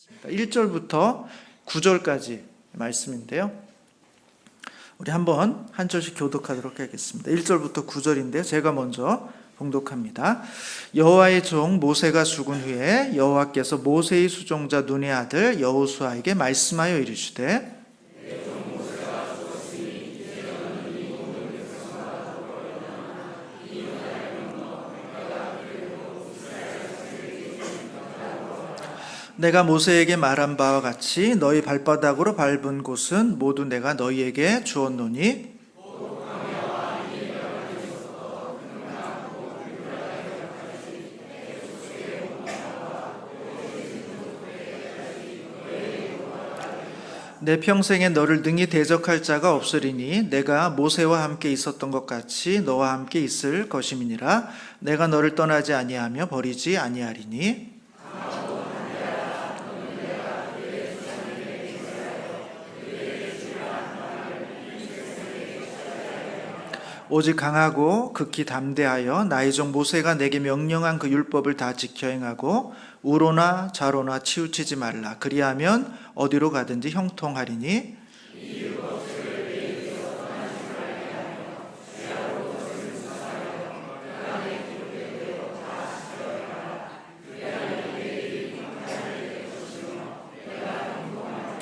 하겠습니다. 1절부터 9절까지 말씀인데요. 우리 한번 한 절씩 교독하도록 하겠습니다. 1절부터 9절인데요. 제가 먼저 봉독합니다. 여호와의 종 모세가 죽은 후에 여호와께서 모세의 수종자 눈의 아들 여호수아에게 말씀하여 이르시되 내가 모세에게 말한 바와 같이 너희 발바닥으로 밟은 곳은 모두 내가 너희에게 주었노니 내 평생에 너를 능히 대적할 자가 없으리니 내가 모세와 함께 있었던 것 같이 너와 함께 있을 것임이니라. 내가 너를 떠나지 아니하며 버리지 아니하리니 오직 강하고 극히 담대하여 나의 종 모세가 내게 명령한 그 율법을 다 지켜 행하고 우로나 좌로나 치우치지 말라. 그리하면 어디로 가든지 형통하리니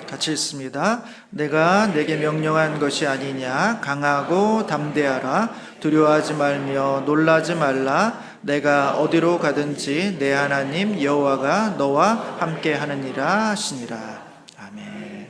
같이 읽습니다. 내가 내게 명령한 것이 아니냐. 강하고 담대하라. 두려워하지 말며 놀라지 말라. 내가 어디로 가든지 내 하나님 여호와가 너와 함께 하느니라 하시니라. 아멘.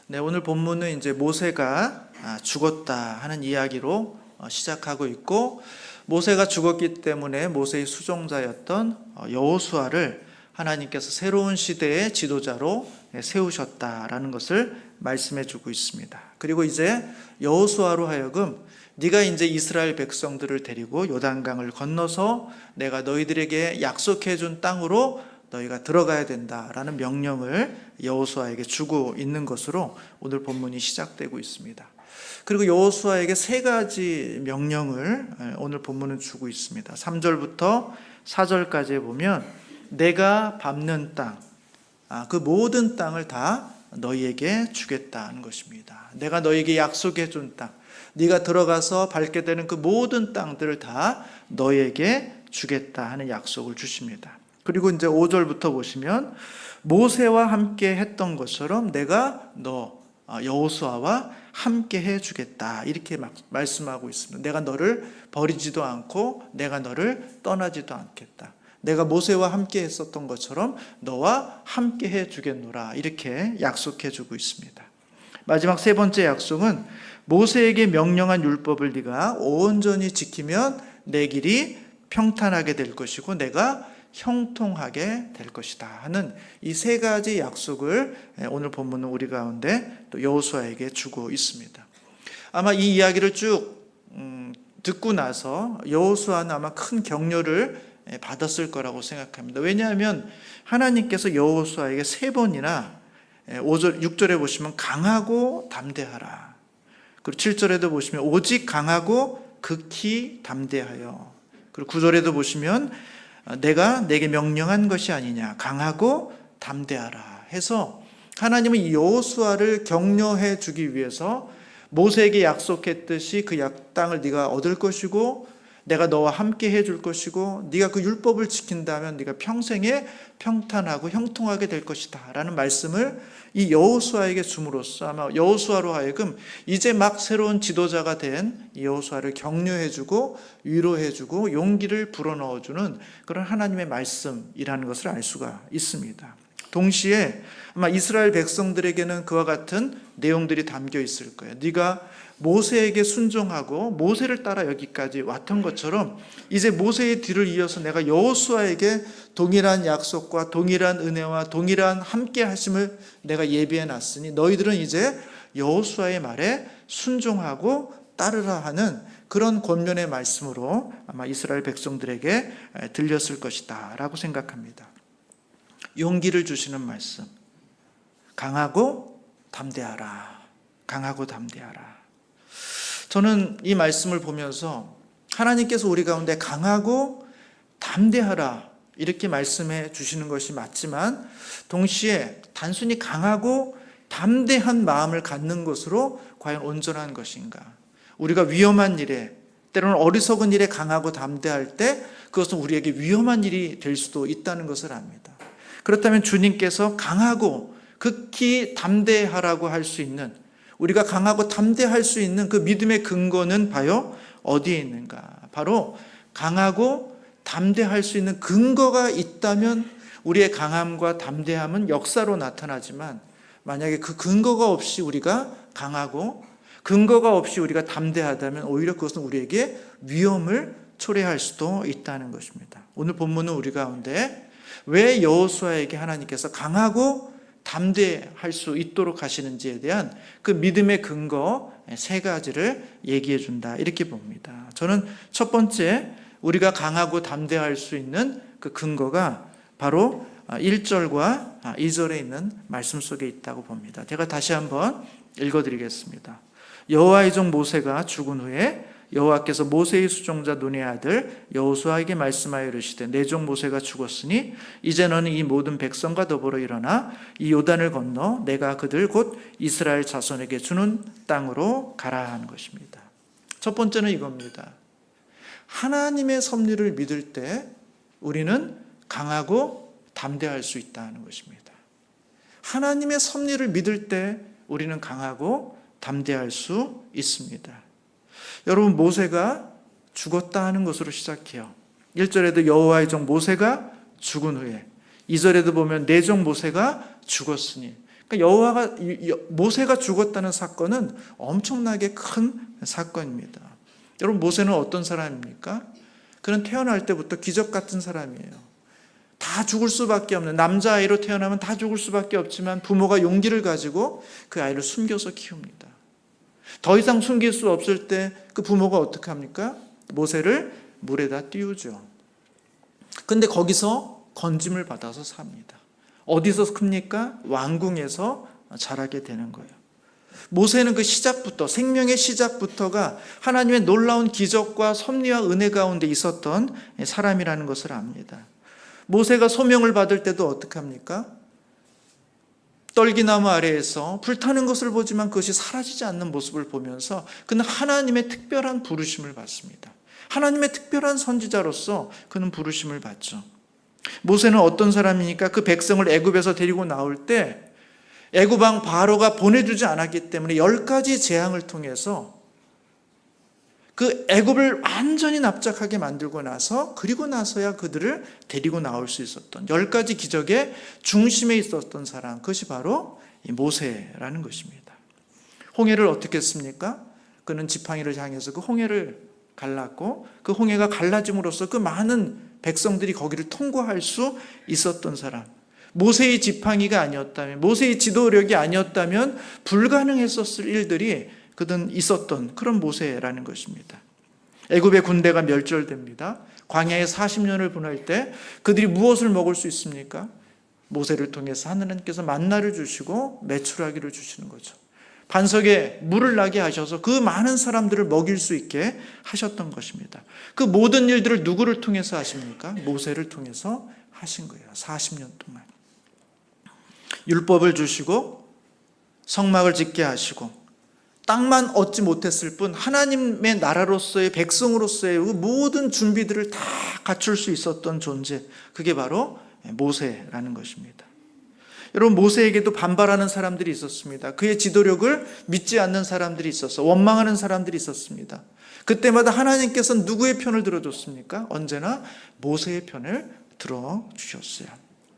네, 오늘 본문은 이제 모세가 죽었다 하는 이야기로 시작하고 있고, 모세가 죽었기 때문에 모세의 수종자였던 여호수아를 하나님께서 새로운 시대의 지도자로 세우셨다라는 것을 말씀해 주고 있습니다. 그리고 이제 여호수아로 하여금 네가 이제 이스라엘 백성들을 데리고 요단강을 건너서 내가 너희들에게 약속해 준 땅으로 너희가 들어가야 된다라는 명령을 여호수아에게 주고 있는 것으로 오늘 본문이 시작되고 있습니다. 그리고 여호수아에게 세 가지 명령을 오늘 본문은 주고 있습니다. 3절부터 4절까지 보면 내가 밟는 땅, 그 모든 땅을 다 너희에게 주겠다는 것입니다. 내가 너희에게 약속해 준 땅, 네가 들어가서 밟게 되는 그 모든 땅들을 다 너희에게 주겠다 하는 약속을 주십니다. 그리고 이제 5절부터 보시면 모세와 함께 했던 것처럼 내가 너 여호수아와 함께 해주겠다 이렇게 말씀하고 있습니다. 내가 너를 버리지도 않고 내가 너를 떠나지도 않겠다. 내가 모세와 함께 했었던 것처럼 너와 함께 해주겠노라 이렇게 약속해 주고 있습니다. 마지막 세 번째 약속은 모세에게 명령한 율법을 네가 온전히 지키면 내 길이 평탄하게 될 것이고 내가 형통하게 될 것이다 하는 이 세 가지 약속을 오늘 본문은 우리 가운데 또 여호수아에게 주고 있습니다. 아마 이 이야기를 쭉 듣고 나서 여호수아는 아마 큰 격려를 받았을 거라고 생각합니다. 왜냐하면 하나님께서 여호수아에게 세 번이나 5절, 6절에 보시면 강하고 담대하라. 그리고 7절에도 보시면 오직 강하고 극히 담대하여. 그리고 9절에도 보시면 내가 내게 명령한 것이 아니냐. 강하고 담대하라 해서 하나님은 이 여호수아를 격려해 주기 위해서 모세에게 약속했듯이 그 땅을 네가 얻을 것이고 내가 너와 함께 해줄 것이고 네가 그 율법을 지킨다면 네가 평생에 평탄하고 형통하게 될 것이다 라는 말씀을 이 여호수아에게 줌으로써 아마 여호수아로 하여금 이제 막 새로운 지도자가 된 여호수아를 격려해주고 위로해주고 용기를 불어넣어주는 그런 하나님의 말씀이라는 것을 알 수가 있습니다. 동시에 아마 이스라엘 백성들에게는 그와 같은 내용들이 담겨 있을 거예요. 네가 모세에게 순종하고 모세를 따라 여기까지 왔던 것처럼 이제 모세의 뒤를 이어서 내가 여호수아에게 동일한 약속과 동일한 은혜와 동일한 함께 하심을 내가 예비해 놨으니 너희들은 이제 여호수아의 말에 순종하고 따르라 하는 그런 권면의 말씀으로 아마 이스라엘 백성들에게 들렸을 것이다 라고 생각합니다. 용기를 주시는 말씀, 강하고 담대하라. 강하고 담대하라. 저는 이 말씀을 보면서 하나님께서 우리 가운데 강하고 담대하라 이렇게 말씀해 주시는 것이 맞지만 동시에 단순히 강하고 담대한 마음을 갖는 것으로 과연 온전한 것인가? 우리가 위험한 일에, 때로는 어리석은 일에 강하고 담대할 때 그것은 우리에게 위험한 일이 될 수도 있다는 것을 압니다. 그렇다면 주님께서 강하고 극히 담대하라고 할 수 있는, 우리가 강하고 담대할 수 있는 그 믿음의 근거는 바로 어디에 있는가? 바로 강하고 담대할 수 있는 근거가 있다면 우리의 강함과 담대함은 역사로 나타나지만, 만약에 그 근거가 없이 우리가 강하고 근거가 없이 우리가 담대하다면 오히려 그것은 우리에게 위험을 초래할 수도 있다는 것입니다. 오늘 본문은 우리 가운데 왜 여호수아에게 하나님께서 강하고 담대할 수 있도록 하시는지에 대한 그 믿음의 근거 3가지를 얘기해 준다, 이렇게 봅니다. 저는 첫 번째, 우리가 강하고 담대할 수 있는 그 근거가 바로 1절과 2절에 있는 말씀 속에 있다고 봅니다. 제가 다시 한번 읽어드리겠습니다. 여호와의 종 모세가 죽은 후에 여호와께서 모세의 수종자 눈의 아들 여호수아에게 말씀하여 이르시되, 내 종 모세가 죽었으니 이제 너는 이 모든 백성과 더불어 일어나 이 요단을 건너 내가 그들 곧 이스라엘 자손에게 주는 땅으로 가라 하는 것입니다. 첫 번째는 이겁니다. 하나님의 섭리를 믿을 때 우리는 강하고 담대할 수 있다는 것입니다. 하나님의 섭리를 믿을 때 우리는 강하고 담대할 수 있습니다. 여러분, 모세가 죽었다 하는 것으로 시작해요. 1절에도 여호와의 종 모세가 죽은 후에, 2절에도 보면 내 종 모세가 죽었으니, 그러니까 모세가 죽었다는 사건은 엄청나게 큰 사건입니다. 여러분, 모세는 어떤 사람입니까? 그는 태어날 때부터 기적 같은 사람이에요. 다 죽을 수밖에 없는, 남자아이로 태어나면 다 죽을 수밖에 없지만 부모가 용기를 가지고 그 아이를 숨겨서 키웁니다. 더 이상 숨길 수 없을 때 그 부모가 어떻게 합니까? 모세를 물에다 띄우죠. 근데 거기서 건짐을 받아서 삽니다. 어디서 큽니까? 왕궁에서 자라게 되는 거예요. 모세는 그 시작부터, 생명의 시작부터가 하나님의 놀라운 기적과 섭리와 은혜 가운데 있었던 사람이라는 것을 압니다. 모세가 소명을 받을 때도 어떻게 합니까? 떨기나무 아래에서 불타는 것을 보지만 그것이 사라지지 않는 모습을 보면서 그는 하나님의 특별한 부르심을 받습니다. 하나님의 특별한 선지자로서 그는 부르심을 받죠. 모세는 어떤 사람이니까 그 백성을 애굽에서 데리고 나올 때 애굽 왕 바로가 보내주지 않았기 때문에 10가지 재앙을 통해서 그 애굽을 완전히 납작하게 만들고 나서, 그리고 나서야 그들을 데리고 나올 수 있었던 10가지 기적의 중심에 있었던 사람, 그것이 바로 이 모세라는 것입니다. 홍해를 어떻게 했습니까? 그는 지팡이를 향해서 그 홍해를 갈랐고, 그 홍해가 갈라짐으로써 그 많은 백성들이 거기를 통과할 수 있었던 사람. 모세의 지팡이가 아니었다면, 모세의 지도력이 아니었다면 불가능했었을 일들이 그는 있었던 그런 모세라는 것입니다. 애굽의 군대가 멸절됩니다. 광야에 40년을 보낼 때 그들이 무엇을 먹을 수 있습니까? 모세를 통해서 하나님께서 만나를 주시고 메추라기를 주시는 거죠. 반석에 물을 나게 하셔서 그 많은 사람들을 먹일 수 있게 하셨던 것입니다. 그 모든 일들을 누구를 통해서 하십니까? 모세를 통해서 하신 거예요. 40년 동안. 율법을 주시고 성막을 짓게 하시고, 땅만 얻지 못했을 뿐 하나님의 나라로서의, 백성으로서의 모든 준비들을 다 갖출 수 있었던 존재, 그게 바로 모세라는 것입니다. 여러분, 모세에게도 반발하는 사람들이 있었습니다. 그의 지도력을 믿지 않는 사람들이 있어서 원망하는 사람들이 있었습니다. 그때마다 하나님께서는 누구의 편을 들어줬습니까? 언제나 모세의 편을 들어주셨어요.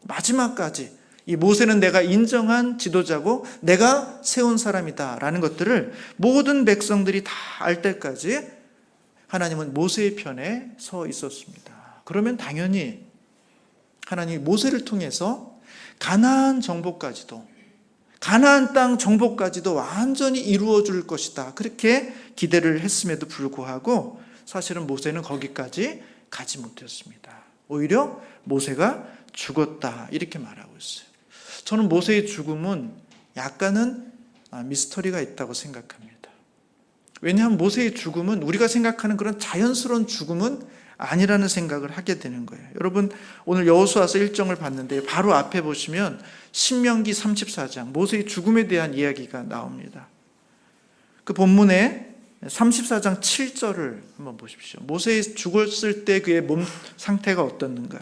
마지막까지 이 모세는 내가 인정한 지도자고 내가 세운 사람이다 라는 것들을 모든 백성들이 다 알 때까지 하나님은 모세의 편에 서 있었습니다. 그러면 당연히 하나님이 모세를 통해서 가나안 정복까지도, 가나안 땅 정복까지도 완전히 이루어 줄 것이다, 그렇게 기대를 했음에도 불구하고 사실은 모세는 거기까지 가지 못했습니다. 오히려 모세가 죽었다, 이렇게 말하고 있어요. 저는 모세의 죽음은 약간은 미스터리가 있다고 생각합니다. 왜냐하면 모세의 죽음은 우리가 생각하는 그런 자연스러운 죽음은 아니라는 생각을 하게 되는 거예요. 여러분, 오늘 여호수아서 1장을 봤는데 바로 앞에 보시면 신명기 34장 모세의 죽음에 대한 이야기가 나옵니다. 그 본문에 34장 7절을 한번 보십시오. 모세의 죽었을 때 그의 몸 상태가 어떻는가?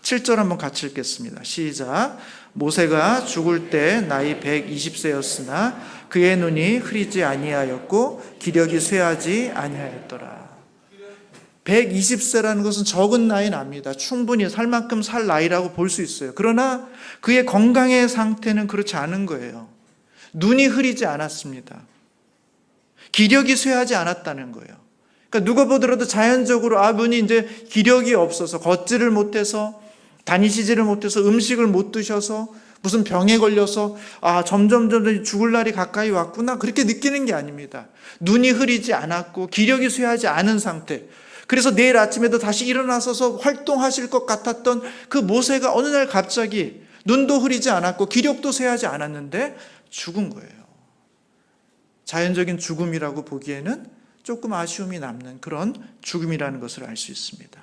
7절 한번 같이 읽겠습니다. 시작. 모세가 죽을 때 나이 120세였으나 그의 눈이 흐리지 아니하였고 기력이 쇠하지 아니하였더라. 120세라는 것은 적은 나이는 아닙니다. 충분히 살 만큼 살 나이라고 볼 수 있어요. 그러나 그의 건강의 상태는 그렇지 않은 거예요. 눈이 흐리지 않았습니다. 기력이 쇠하지 않았다는 거예요. 그러니까 누가 보더라도 자연적으로 분이 이제 기력이 없어서 걷지를 못해서 다니시지를 못해서 음식을 못 드셔서 무슨 병에 걸려서 점점 죽을 날이 가까이 왔구나 그렇게 느끼는 게 아닙니다. 눈이 흐리지 않았고 기력이 쇠하지 않은 상태. 그래서 내일 아침에도 다시 일어나서서 활동하실 것 같았던 그 모세가 어느 날 갑자기 눈도 흐리지 않았고 기력도 쇠하지 않았는데 죽은 거예요. 자연적인 죽음이라고 보기에는 조금 아쉬움이 남는 그런 죽음이라는 것을 알 수 있습니다.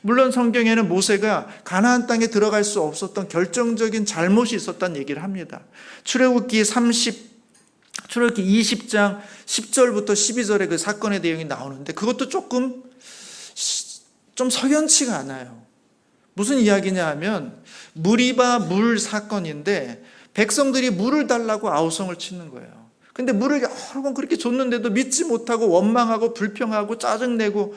물론 성경에는 모세가 가나안 땅에 들어갈 수 없었던 결정적인 잘못이 있었다는 얘기를 합니다. 출애굽기 20장 10절부터 12절에 그 사건의 내용이 나오는데 그것도 좀 석연치가 않아요. 무슨 이야기냐 하면 무리바 물 사건인데 백성들이 물을 달라고 아우성을 치는 거예요. 근데 물을 여러 번 그렇게 줬는데도 믿지 못하고 원망하고 불평하고 짜증내고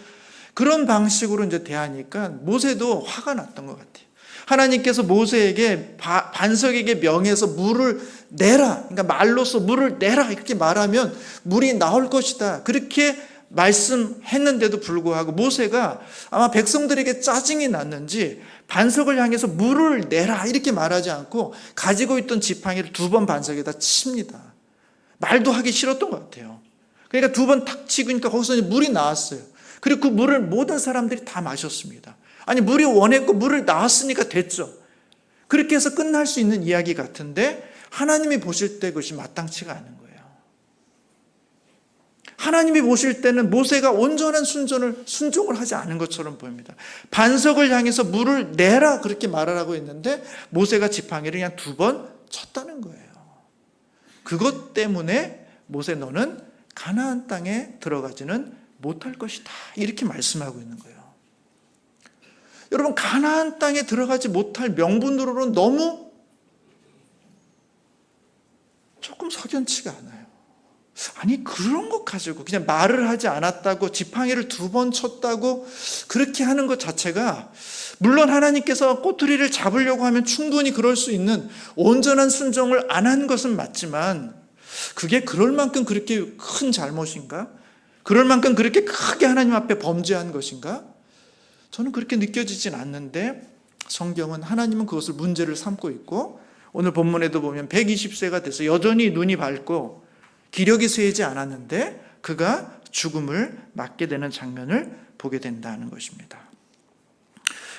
그런 방식으로 이제 대하니까 모세도 화가 났던 것 같아요. 하나님께서 모세에게 반석에게 명해서 물을 내라. 그러니까 말로써 물을 내라. 이렇게 말하면 물이 나올 것이다. 그렇게 말씀했는데도 불구하고 모세가 아마 백성들에게 짜증이 났는지 반석을 향해서 물을 내라. 이렇게 말하지 않고 가지고 있던 지팡이를 2번 반석에다 칩니다. 말도 하기 싫었던 것 같아요. 그러니까 2번 탁 치니까 거기서 물이 나왔어요. 그리고 그 물을 모든 사람들이 다 마셨습니다. 아니 물이 원했고 물을 나왔으니까 됐죠. 그렇게 해서 끝날 수 있는 이야기 같은데 하나님이 보실 때 그것이 마땅치가 않은 거예요. 하나님이 보실 때는 모세가 온전한 순종을 하지 않은 것처럼 보입니다. 반석을 향해서 물을 내라 그렇게 말하라고 했는데 모세가 지팡이를 그냥 2번 쳤다는 거예요. 그것 때문에 모세 너는 가나안 땅에 들어가지는 못할 것이다. 이렇게 말씀하고 있는 거예요. 여러분 가나안 땅에 들어가지 못할 명분으로는 너무 조금 석연치가 않아요. 아니 그런 것 가지고 그냥 말을 하지 않았다고 지팡이를 2번 쳤다고 그렇게 하는 것 자체가 물론 하나님께서 꼬투리를 잡으려고 하면 충분히 그럴 수 있는 온전한 순종을 안 한 것은 맞지만 그게 그럴 만큼 그렇게 큰 잘못인가? 그럴 만큼 그렇게 크게 하나님 앞에 범죄한 것인가? 저는 그렇게 느껴지진 않는데 성경은 하나님은 그것을 문제를 삼고 있고 오늘 본문에도 보면 120세가 돼서 여전히 눈이 밝고 기력이 쇠지 않았는데 그가 죽음을 맞게 되는 장면을 보게 된다는 것입니다.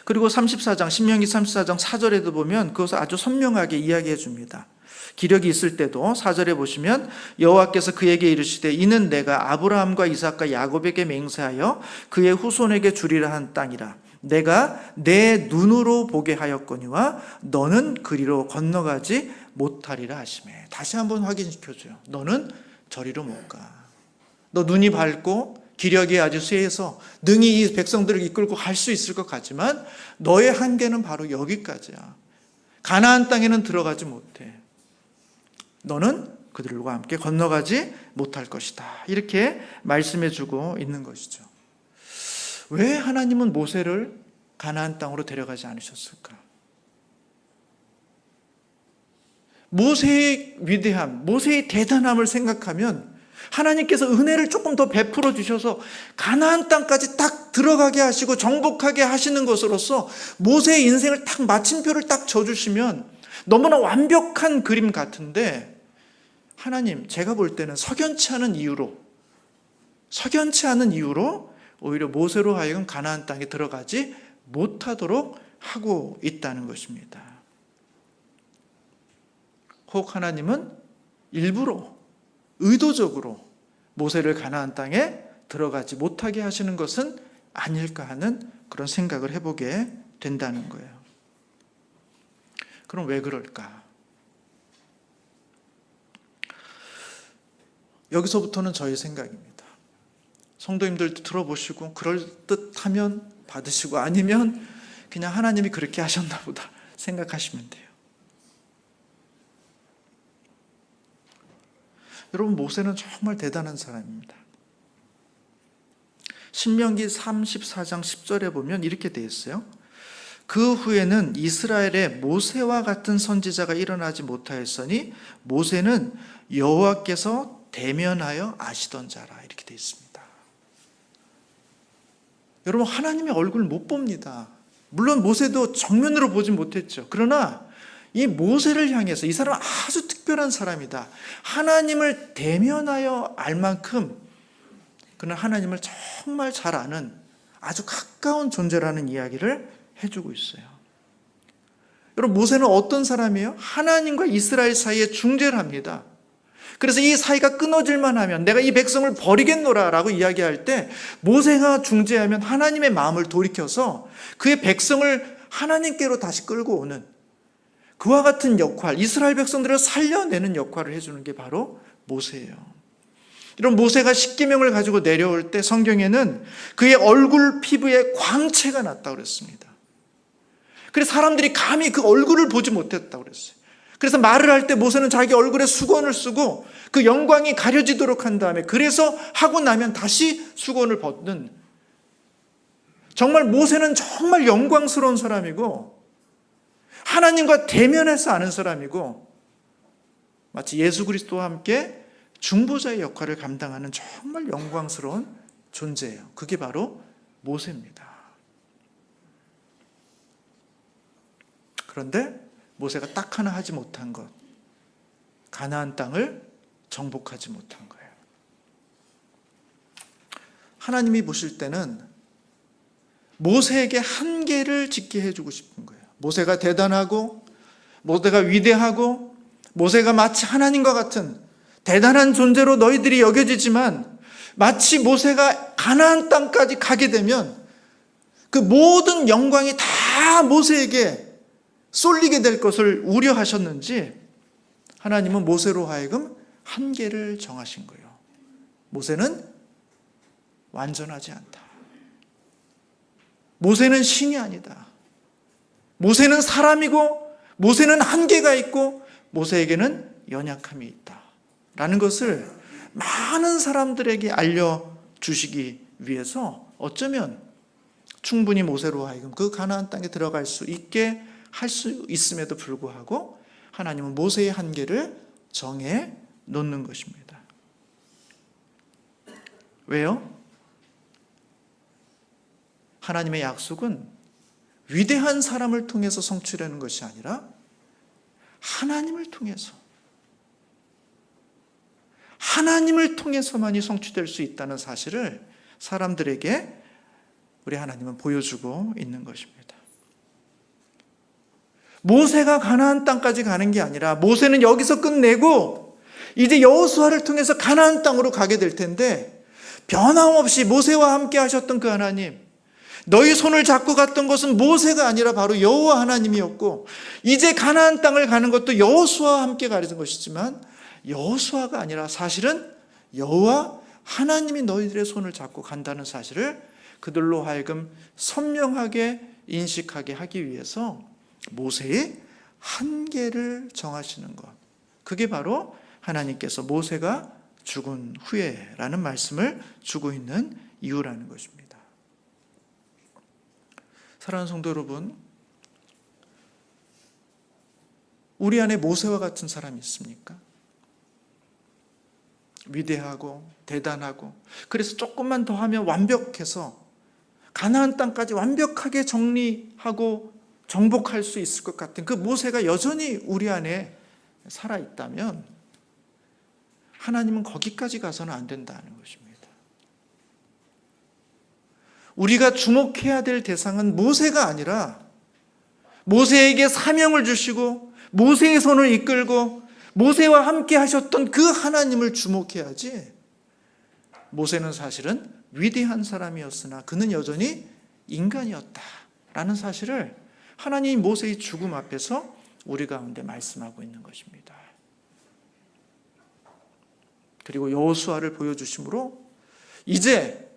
그리고 34장 신명기 34장 4절에도 보면 그것을 아주 선명하게 이야기해 줍니다. 기력이 있을 때도 4절에 보시면 여호와께서 그에게 이르시되 이는 내가 아브라함과 이삭과 야곱에게 맹세하여 그의 후손에게 주리라 한 땅이라. 내가 내 눈으로 보게 하였거니와 너는 그리로 건너가지 못하리라 하시매. 다시 한번 확인시켜줘요. 너는 저리로 못 가. 너 눈이 밝고 기력이 아주 쇠해서 능히 이 백성들을 이끌고 갈 수 있을 것 같지만 너의 한계는 바로 여기까지야. 가나안 땅에는 들어가지 못해. 너는 그들과 함께 건너가지 못할 것이다. 이렇게 말씀해주고 있는 것이죠. 왜 하나님은 모세를 가나안 땅으로 데려가지 않으셨을까? 모세의 위대함, 모세의 대단함을 생각하면 하나님께서 은혜를 조금 더 베풀어 주셔서 가나안 땅까지 딱 들어가게 하시고 정복하게 하시는 것으로서 모세의 인생을 딱 마침표를 딱 져주시면 너무나 완벽한 그림 같은데 하나님 제가 볼 때는 석연치 않은 이유로 오히려 모세로 하여금 가나안 땅에 들어가지 못하도록 하고 있다는 것입니다. 혹 하나님은 일부러 의도적으로 모세를 가나안 땅에 들어가지 못하게 하시는 것은 아닐까 하는 그런 생각을 해보게 된다는 거예요. 그럼 왜 그럴까? 여기서부터는 저의 생각입니다. 성도님들도 들어보시고 그럴듯하면 받으시고 아니면 그냥 하나님이 그렇게 하셨나 보다 생각하시면 돼요. 여러분, 모세는 정말 대단한 사람입니다. 신명기 34장 10절에 보면 이렇게 되어 있어요. 그 후에는 이스라엘에 모세와 같은 선지자가 일어나지 못하였으니 모세는 여호와께서 대면하여 아시던 자라, 이렇게 되어 있습니다. 여러분, 하나님의 얼굴 못 봅니다. 물론 모세도 정면으로 보지 못했죠. 그러나 이 모세를 향해서 이 사람은 아주 특별한 사람이다, 하나님을 대면하여 알 만큼 그는 하나님을 정말 잘 아는 아주 가까운 존재라는 이야기를 해주고 있어요. 여러분, 모세는 어떤 사람이에요? 하나님과 이스라엘 사이에 중재를 합니다. 그래서 이 사이가 끊어질만 하면 내가 이 백성을 버리겠노라 라고 이야기할 때 모세가 중재하면 하나님의 마음을 돌이켜서 그의 백성을 하나님께로 다시 끌고 오는 그와 같은 역할, 이스라엘 백성들을 살려내는 역할을 해주는 게 바로 모세예요. 이런 모세가 십계명을 가지고 내려올 때 성경에는 그의 얼굴 피부에 광채가 났다고 그랬습니다. 그래서 사람들이 감히 그 얼굴을 보지 못했다고 그랬어요. 그래서 말을 할 때 모세는 자기 얼굴에 수건을 쓰고 그 영광이 가려지도록 한 다음에 그래서 하고 나면 다시 수건을 벗는, 정말 모세는 정말 영광스러운 사람이고 하나님과 대면해서 아는 사람이고 마치 예수 그리스도와 함께 중보자의 역할을 감당하는 정말 영광스러운 존재예요. 그게 바로 모세입니다. 그런데 모세가 딱 하나 하지 못한 것, 가나안 땅을 정복하지 못한 거예요. 하나님이 보실 때는 모세에게 한계를 짓게 해주고 싶은 거예요. 모세가 대단하고 모세가 위대하고 모세가 마치 하나님과 같은 대단한 존재로 너희들이 여겨지지만 마치 모세가 가나안 땅까지 가게 되면 그 모든 영광이 다 모세에게 쏠리게 될 것을 우려하셨는지 하나님은 모세로 하여금 한계를 정하신 거예요. 모세는 완전하지 않다. 모세는 신이 아니다. 모세는 사람이고 모세는 한계가 있고 모세에게는 연약함이 있다 라는 것을 많은 사람들에게 알려주시기 위해서 어쩌면 충분히 모세로 하여금 그 가나안 땅에 들어갈 수 있게 할 수 있음에도 불구하고 하나님은 모세의 한계를 정해 놓는 것입니다. 왜요? 하나님의 약속은 위대한 사람을 통해서 성취되는 것이 아니라 하나님을 통해서만이 성취될 수 있다는 사실을 사람들에게 우리 하나님은 보여주고 있는 것입니다. 모세가 가나안 땅까지 가는 게 아니라 모세는 여기서 끝내고 이제 여호수아를 통해서 가나안 땅으로 가게 될 텐데 변함없이 모세와 함께 하셨던 그 하나님, 너희 손을 잡고 갔던 것은 모세가 아니라 바로 여호와 하나님이었고 이제 가나안 땅을 가는 것도 여호수아와 함께 가는 것이지만 여호수아가 아니라 사실은 여호와 하나님이 너희들의 손을 잡고 간다는 사실을 그들로 하여금 선명하게 인식하게 하기 위해서 모세의 한계를 정하시는 것, 그게 바로 하나님께서 모세가 죽은 후에라는 말씀을 주고 있는 이유라는 것입니다. 사랑하는 성도 여러분, 우리 안에 모세와 같은 사람이 있습니까? 위대하고 대단하고 그래서 조금만 더 하면 완벽해서 가나안 땅까지 완벽하게 정리하고 정복할 수 있을 것 같은 그 모세가 여전히 우리 안에 살아있다면 하나님은 거기까지 가서는 안 된다는 것입니다. 우리가 주목해야 될 대상은 모세가 아니라 모세에게 사명을 주시고 모세의 손을 이끌고 모세와 함께 하셨던 그 하나님을 주목해야지, 모세는 사실은 위대한 사람이었으나 그는 여전히 인간이었다라는 사실을 하나님이 모세의 죽음 앞에서 우리 가운데 말씀하고 있는 것입니다. 그리고 여호수아를 보여주심으로 이제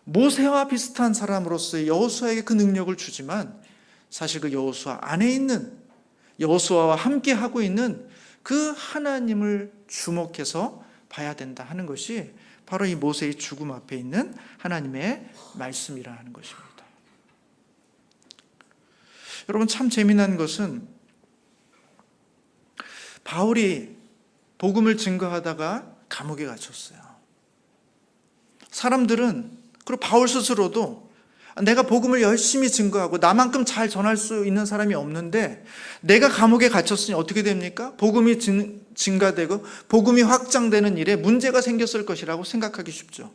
모세와 비슷한 사람으로서의 여호수아에게 그 능력을 주지만 사실 그 여호수아 안에 있는, 여호수아와 함께 하고 있는 그 하나님을 주목해서 봐야 된다 하는 것이 바로 이 모세의 죽음 앞에 있는 하나님의 말씀이라는 것입니다. 여러분, 참 재미난 것은 바울이 복음을 증거하다가 감옥에 갇혔어요. 사람들은, 그리고 바울 스스로도 내가 복음을 열심히 증거하고 나만큼 잘 전할 수 있는 사람이 없는데 내가 감옥에 갇혔으니 어떻게 됩니까? 복음이 증가되고 복음이 확장되는 일에 문제가 생겼을 것이라고 생각하기 쉽죠.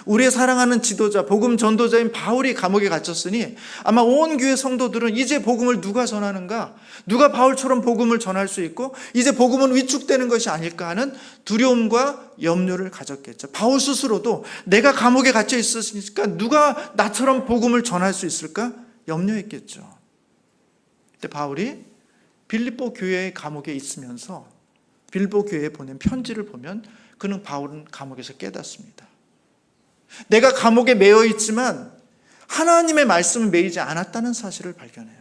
우리의 사랑하는 지도자, 복음 전도자인 바울이 감옥에 갇혔으니 아마 온 교회 성도들은 이제 복음을 누가 전하는가? 누가 바울처럼 복음을 전할 수 있고 이제 복음은 위축되는 것이 아닐까 하는 두려움과 염려를 가졌겠죠. 바울 스스로도 내가 감옥에 갇혀 있으니까 누가 나처럼 복음을 전할 수 있을까? 염려했겠죠. 근데 바울이 빌립보 교회의 감옥에 있으면서 빌립보 교회에 보낸 편지를 보면 바울은 감옥에서 깨닫습니다. 내가 감옥에 매여 있지만 하나님의 말씀을 매이지 않았다는 사실을 발견해요.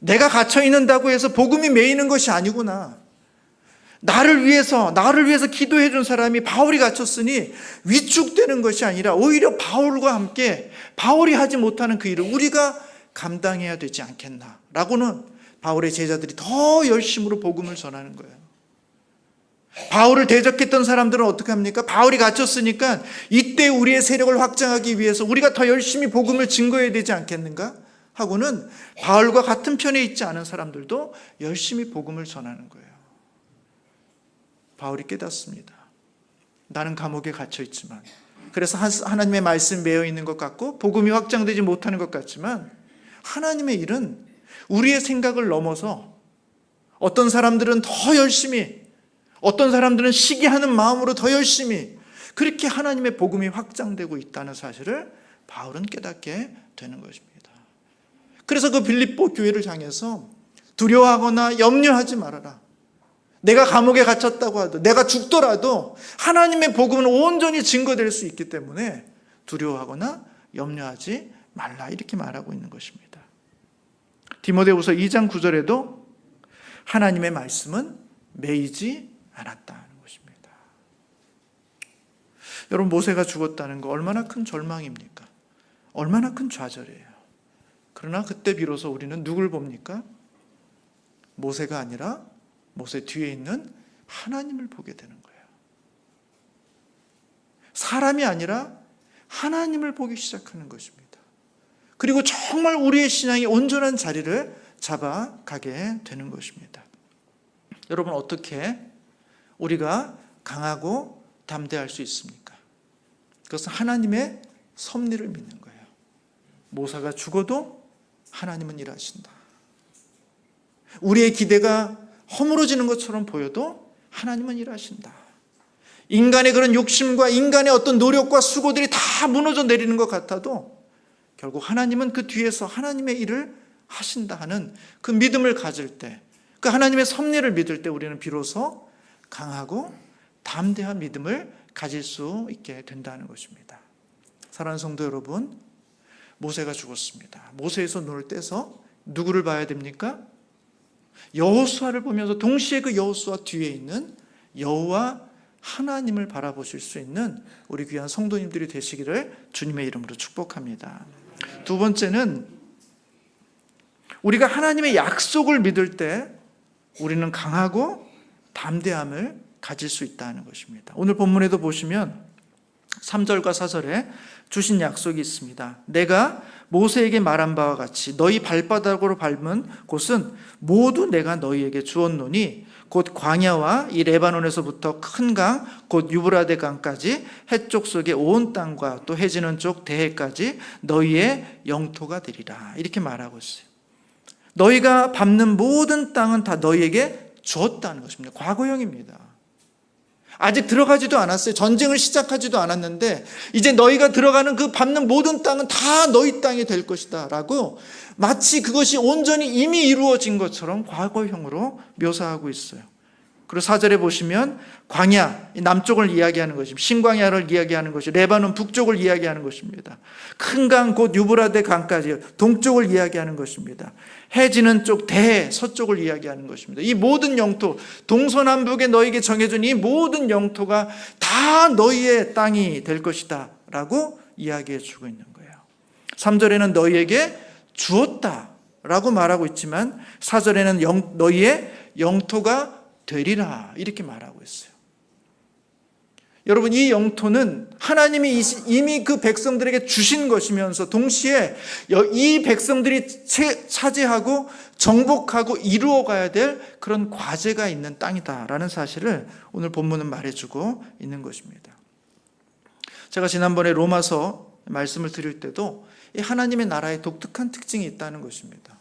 내가 갇혀 있는다고 해서 복음이 매이는 것이 아니구나. 나를 위해서 기도해 준 사람이 바울이 갇혔으니 위축되는 것이 아니라 오히려 바울과 함께 바울이 하지 못하는 그 일을 우리가 감당해야 되지 않겠나라고는 바울의 제자들이 더 열심으로 복음을 전하는 거예요. 바울을 대적했던 사람들은 어떻게 합니까? 바울이 갇혔으니까 이때 우리의 세력을 확장하기 위해서 우리가 더 열심히 복음을 증거해야 되지 않겠는가? 하고는 바울과 같은 편에 있지 않은 사람들도 열심히 복음을 전하는 거예요. 바울이 깨닫습니다. 나는 감옥에 갇혀 있지만, 그래서 하나님의 말씀에 매여 있는 것 같고 복음이 확장되지 못하는 것 같지만 하나님의 일은 우리의 생각을 넘어서 어떤 사람들은 더 열심히, 어떤 사람들은 시기하는 마음으로 더 열심히 그렇게 하나님의 복음이 확장되고 있다는 사실을 바울은 깨닫게 되는 것입니다. 그래서 그 빌립보 교회를 향해서 두려워하거나 염려하지 말아라. 내가 감옥에 갇혔다고 하도, 내가 죽더라도 하나님의 복음은 온전히 증거될 수 있기 때문에 두려워하거나 염려하지 말라, 이렇게 말하고 있는 것입니다. 디모데후서 2장 9절에도 하나님의 말씀은 매이지 않았다는 것입니다. 여러분, 모세가 죽었다는 거 얼마나 큰 절망입니까? 얼마나 큰 좌절이에요. 그러나 그때 비로소 우리는 누굴 봅니까? 모세가 아니라 모세 뒤에 있는 하나님을 보게 되는 거예요. 사람이 아니라 하나님을 보기 시작하는 것입니다. 그리고 정말 우리의 신앙이 온전한 자리를 잡아가게 되는 것입니다. 여러분, 어떻게 우리가 강하고 담대할 수 있습니까? 그것은 하나님의 섭리를 믿는 거예요. 모세가 죽어도 하나님은 일하신다. 우리의 기대가 허물어지는 것처럼 보여도 하나님은 일하신다. 인간의 그런 욕심과 인간의 어떤 노력과 수고들이 다 무너져 내리는 것 같아도 결국 하나님은 그 뒤에서 하나님의 일을 하신다 하는 그 믿음을 가질 때, 그 하나님의 섭리를 믿을 때 우리는 비로소 강하고 담대한 믿음을 가질 수 있게 된다는 것입니다. 사랑하는 성도 여러분, 모세가 죽었습니다. 모세에서 눈을 떼서 누구를 봐야 됩니까? 여호수아를 보면서 동시에 그 여호수아 뒤에 있는 여호와 하나님을 바라보실 수 있는 우리 귀한 성도님들이 되시기를 주님의 이름으로 축복합니다. 두 번째는 우리가 하나님의 약속을 믿을 때 우리는 강하고 담대함을 가질 수 있다는 것입니다. 오늘 본문에도 보시면 3절과 4절에 주신 약속이 있습니다. 내가 모세에게 말한 바와 같이 너희 발바닥으로 밟은 곳은 모두 내가 너희에게 주었노니 곧 광야와 이 레바논에서부터 큰 강, 곧 유브라데 강까지 해쪽 속의 온 땅과 또 해지는 쪽 대해까지 너희의 영토가 되리라, 이렇게 말하고 있어요. 너희가 밟는 모든 땅은 다 너희에게 주었다는 것입니다. 과거형입니다. 아직 들어가지도 않았어요. 전쟁을 시작하지도 않았는데 이제 너희가 들어가는 그 밟는 모든 땅은 다 너희 땅이 될 것이다 라고 마치 그것이 온전히 이미 이루어진 것처럼 과거형으로 묘사하고 있어요. 그리고 4절에 보시면 광야, 남쪽을 이야기하는 것입니다. 신광야를 이야기하는 것이 레바논 북쪽을 이야기하는 것입니다. 큰 강 곧 유브라데 강까지 동쪽을 이야기하는 것입니다. 해지는 쪽 대서쪽을 이야기하는 것입니다. 이 모든 영토, 동서남북에 너에게 정해준 이 모든 영토가 다 너희의 땅이 될 것이다 라고 이야기해 주고 있는 거예요. 3절에는 너희에게 주었다 라고 말하고 있지만 4절에는 너희의 영토가 되리라 이렇게 말하고 있어요. 여러분, 이 영토는 하나님이 이미 그 백성들에게 주신 것이면서 동시에 이 백성들이 차지하고 정복하고 이루어가야 될 그런 과제가 있는 땅이다라는 사실을 오늘 본문은 말해주고 있는 것입니다. 제가 지난번에 로마서 말씀을 드릴 때도 이 하나님의 나라의 독특한 특징이 있다는 것입니다.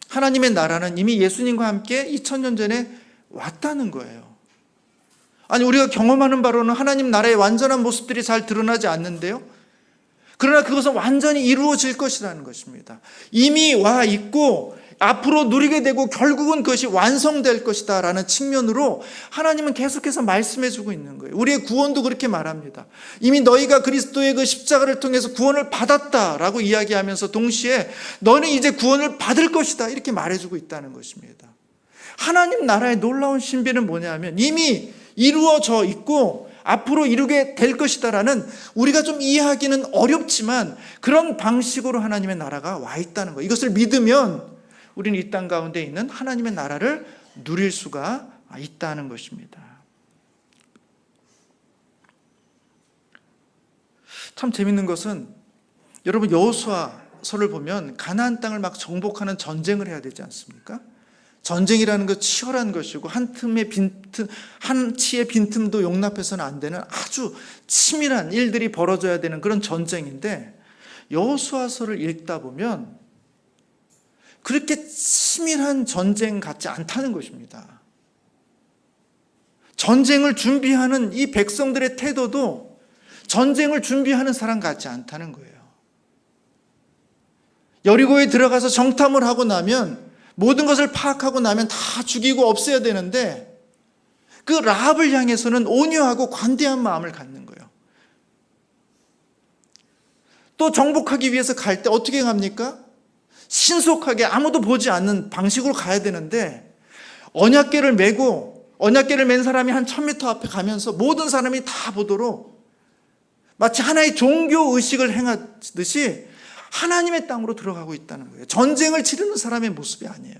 하나님의 나라는 이미 예수님과 함께 2000년 전에 왔다는 거예요. 아니, 우리가 경험하는 바로는 하나님 나라의 완전한 모습들이 잘 드러나지 않는데요. 그러나 그것은 완전히 이루어질 것이라는 것입니다. 이미 와 있고 앞으로 누리게 되고 결국은 그것이 완성될 것이다 라는 측면으로 하나님은 계속해서 말씀해 주고 있는 거예요. 우리의 구원도 그렇게 말합니다. 이미 너희가 그리스도의 그 십자가를 통해서 구원을 받았다라고 이야기하면서 동시에 너는 이제 구원을 받을 것이다 이렇게 말해주고 있다는 것입니다. 하나님 나라의 놀라운 신비는 뭐냐면 이미 이루어져 있고 앞으로 이루게 될 것이다라는 우리가 좀 이해하기는 어렵지만 그런 방식으로 하나님의 나라가 와 있다는 거예요. 이것을 믿으면 우리는 이 땅 가운데 있는 하나님의 나라를 누릴 수가 있다는 것입니다. 참 재밌는 것은 여러분, 여호수아서를 보면 가나안 땅을 막 정복하는 전쟁을 해야 되지 않습니까? 전쟁이라는 것 치열한 것이고 한 치의 빈틈도 용납해서는 안 되는 아주 치밀한 일들이 벌어져야 되는 그런 전쟁인데 여호수아서를 읽다 보면 그렇게 치밀한 전쟁 같지 않다는 것입니다. 전쟁을 준비하는 이 백성들의 태도도 전쟁을 준비하는 사람 같지 않다는 거예요. 여리고에 들어가서 정탐을 하고 나면 모든 것을 파악하고 나면 다 죽이고 없애야 되는데 그 라합을 향해서는 온유하고 관대한 마음을 갖는 거예요. 또 정복하기 위해서 갈 때 어떻게 갑니까? 신속하게 아무도 보지 않는 방식으로 가야 되는데 언약궤를 메고 언약궤를 맨 사람이 한 1000m 앞에 가면서 모든 사람이 다 보도록 마치 하나의 종교 의식을 행하듯이 하나님의 땅으로 들어가고 있다는 거예요. 전쟁을 치르는 사람의 모습이 아니에요.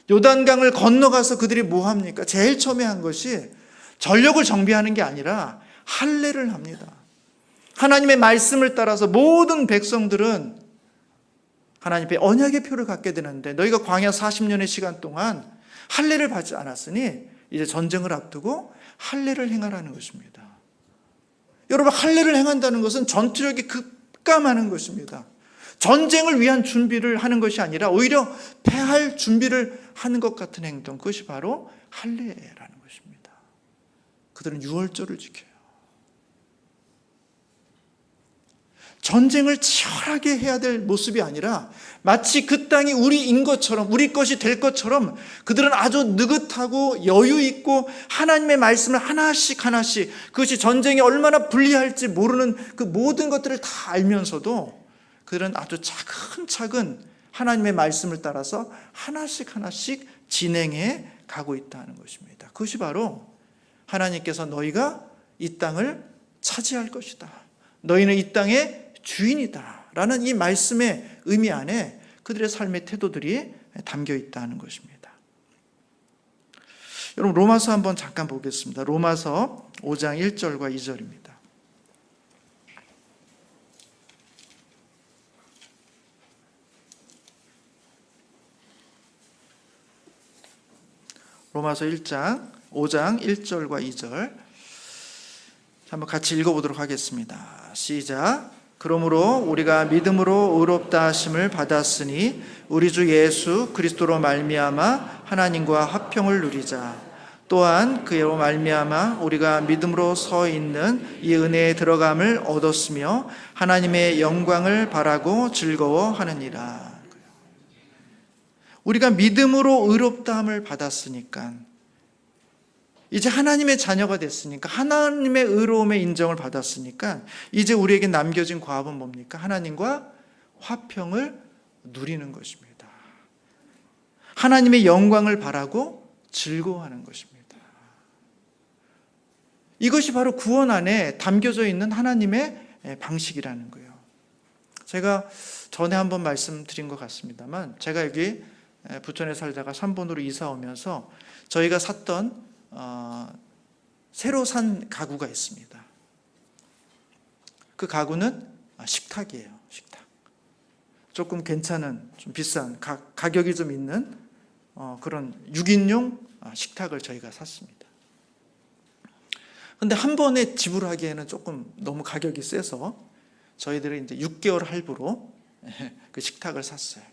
요단강을 건너가서 그들이 뭐 합니까? 제일 처음에 한 것이 전력을 정비하는 게 아니라 할례를 합니다. 하나님의 말씀을 따라서 모든 백성들은 하나님의 언약의 표를 갖게 되는데 너희가 광야 40년의 시간 동안 할례를 받지 않았으니 이제 전쟁을 앞두고 할례를 행하라는 것입니다. 여러분, 할례를 행한다는 것은 전투력이 급감하는 것입니다. 전쟁을 위한 준비를 하는 것이 아니라 오히려 패할 준비를 하는 것 같은 행동, 그것이 바로 할례라는 것입니다. 그들은 유월절을 지켜요. 전쟁을 치열하게 해야 될 모습이 아니라 마치 그 땅이 우리인 것처럼, 우리 것이 될 것처럼 그들은 아주 느긋하고 여유 있고 하나님의 말씀을 하나씩 하나씩, 그것이 전쟁이 얼마나 불리할지 모르는 그 모든 것들을 다 알면서도 그들은 아주 차근차근 하나님의 말씀을 따라서 하나씩 하나씩 진행해 가고 있다는 것입니다. 그것이 바로 하나님께서 너희가 이 땅을 차지할 것이다, 너희는 이 땅의 주인이다 라는 이 말씀의 의미 안에 그들의 삶의 태도들이 담겨 있다는 것입니다. 여러분, 로마서 한번 잠깐 보겠습니다. 로마서 5장 1절과 2절입니다. 로마서 5장 1절과 2절 한번 같이 읽어보도록 하겠습니다. 시작. 그러므로 우리가 믿음으로 의롭다 하심을 받았으니 우리 주 예수 그리스도로 말미암아 하나님과 화평을 누리자. 또한 그로 말미암아 우리가 믿음으로 서 있는 이 은혜에 들어감을 얻었으며 하나님의 영광을 바라고 즐거워하느니라. 우리가 믿음으로 의롭다함을 받았으니까, 이제 하나님의 자녀가 됐으니까, 하나님의 의로움의 인정을 받았으니까 이제 우리에게 남겨진 과업은 뭡니까? 하나님과 화평을 누리는 것입니다. 하나님의 영광을 바라고 즐거워하는 것입니다. 이것이 바로 구원 안에 담겨져 있는 하나님의 방식이라는 거예요. 제가 전에 한번 말씀드린 것 같습니다만, 제가 여기 부천에 살다가 3번으로 이사 오면서 저희가 샀던 새로 산 가구가 있습니다. 그 가구는 식탁이에요. 식탁. 조금 괜찮은, 좀 비싼, 가격이 좀 있는 그런 6인용 식탁을 저희가 샀습니다. 근데 한 번에 지불하기에는 조금 너무 가격이 세서 저희들이 이제 6개월 할부로 그 식탁을 샀어요.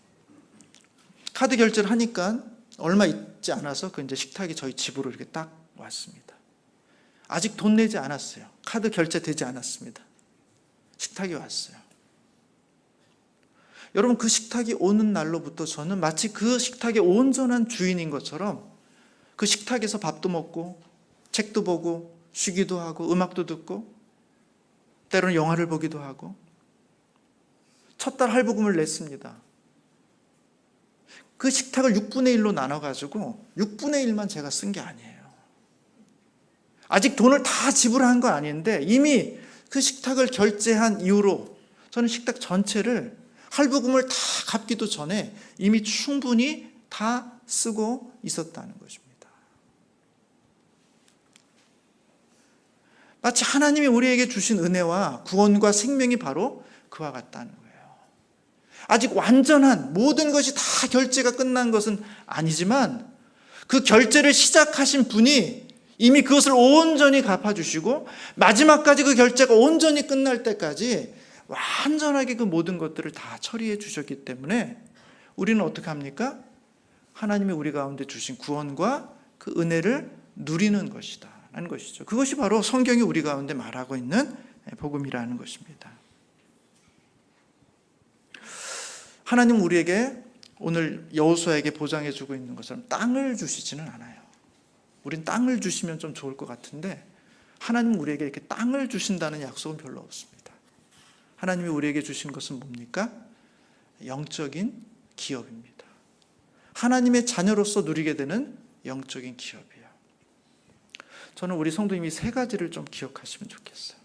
카드 결제를 하니까 얼마 있지 않아서 그 이제 식탁이 저희 집으로 이렇게 딱 왔습니다. 아직 돈 내지 않았어요. 카드 결제되지 않았습니다. 식탁이 왔어요. 여러분, 그 식탁이 오는 날로부터 저는 마치 그 식탁의 온전한 주인인 것처럼 그 식탁에서 밥도 먹고 책도 보고 쉬기도 하고 음악도 듣고 때로는 영화를 보기도 하고 첫 달 할부금을 냈습니다. 그 식탁을 6분의 1로 나눠가지고 6분의 1만 제가 쓴 게 아니에요. 아직 돈을 다 지불한 건 아닌데 이미 그 식탁을 결제한 이후로 저는 식탁 전체를 할부금을 다 갚기도 전에 이미 충분히 다 쓰고 있었다는 것입니다. 마치 하나님이 우리에게 주신 은혜와 구원과 생명이 바로 그와 같다는 거예요. 아직 완전한 모든 것이 다 결제가 끝난 것은 아니지만 그 결제를 시작하신 분이 이미 그것을 온전히 갚아주시고 마지막까지 그 결제가 온전히 끝날 때까지 완전하게 그 모든 것들을 다 처리해 주셨기 때문에 우리는 어떻게 합니까? 하나님이 우리 가운데 주신 구원과 그 은혜를 누리는 것이다 라는 것이죠. 그것이 바로 성경이 우리 가운데 말하고 있는 복음이라는 것입니다. 하나님은 우리에게 오늘 여호수아에게 보장해 주고 있는 것처럼 땅을 주시지는 않아요. 우린 땅을 주시면 좀 좋을 것 같은데 하나님은 우리에게 이렇게 땅을 주신다는 약속은 별로 없습니다. 하나님이 우리에게 주신 것은 뭡니까? 영적인 기업입니다. 하나님의 자녀로서 누리게 되는 영적인 기업이에요. 저는 우리 성도님이 세 가지를 좀 기억하시면 좋겠어요.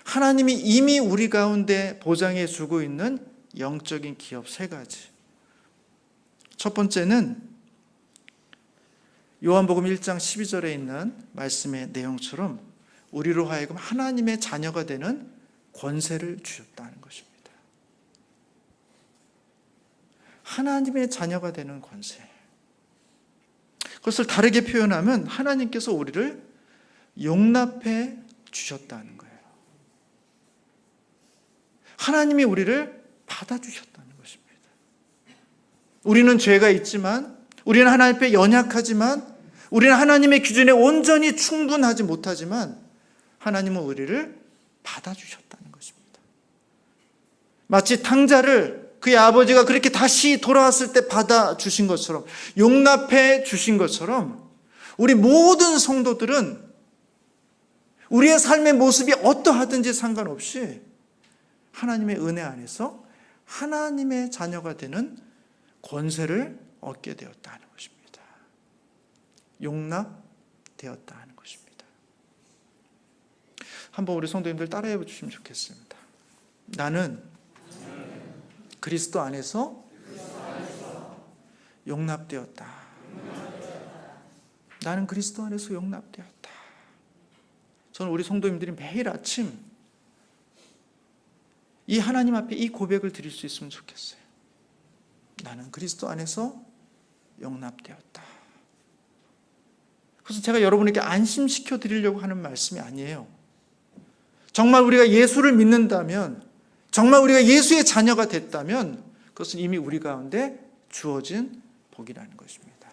하나님이 이미 우리 가운데 보장해 주고 있는 영적인 기업 세 가지. 첫 번째는 요한복음 1장 12절에 있는 말씀의 내용처럼 우리로 하여금 하나님의 자녀가 되는 권세를 주셨다는 것입니다. 하나님의 자녀가 되는 권세. 그것을 다르게 표현하면 하나님께서 우리를 용납해 주셨다는 거예요. 하나님이 우리를 받아주셨다는 것입니다. 우리는 죄가 있지만, 우리는 하나님 앞에 연약하지만, 우리는 하나님의 기준에 온전히 충분하지 못하지만 하나님은 우리를 받아주셨다는 것입니다. 마치 탕자를 그의 아버지가 그렇게 다시 돌아왔을 때 받아주신 것처럼, 용납해 주신 것처럼 우리 모든 성도들은 우리의 삶의 모습이 어떠하든지 상관없이 하나님의 은혜 안에서 하나님의 자녀가 되는 권세를 얻게 되었다는 것입니다. 용납되었다 하는 것입니다. 한번 우리 성도님들 따라해 주시면 좋겠습니다. 나는 그리스도 안에서 용납되었다. 나는 그리스도 안에서 용납되었다. 저는 우리 성도님들이 매일 아침 이 하나님 앞에 이 고백을 드릴 수 있으면 좋겠어요. 나는 그리스도 안에서 용납되었다. 그래서 제가 여러분에게 안심시켜 드리려고 하는 말씀이 아니에요. 정말 우리가 예수를 믿는다면, 정말 우리가 예수의 자녀가 됐다면 그것은 이미 우리 가운데 주어진 복이라는 것입니다.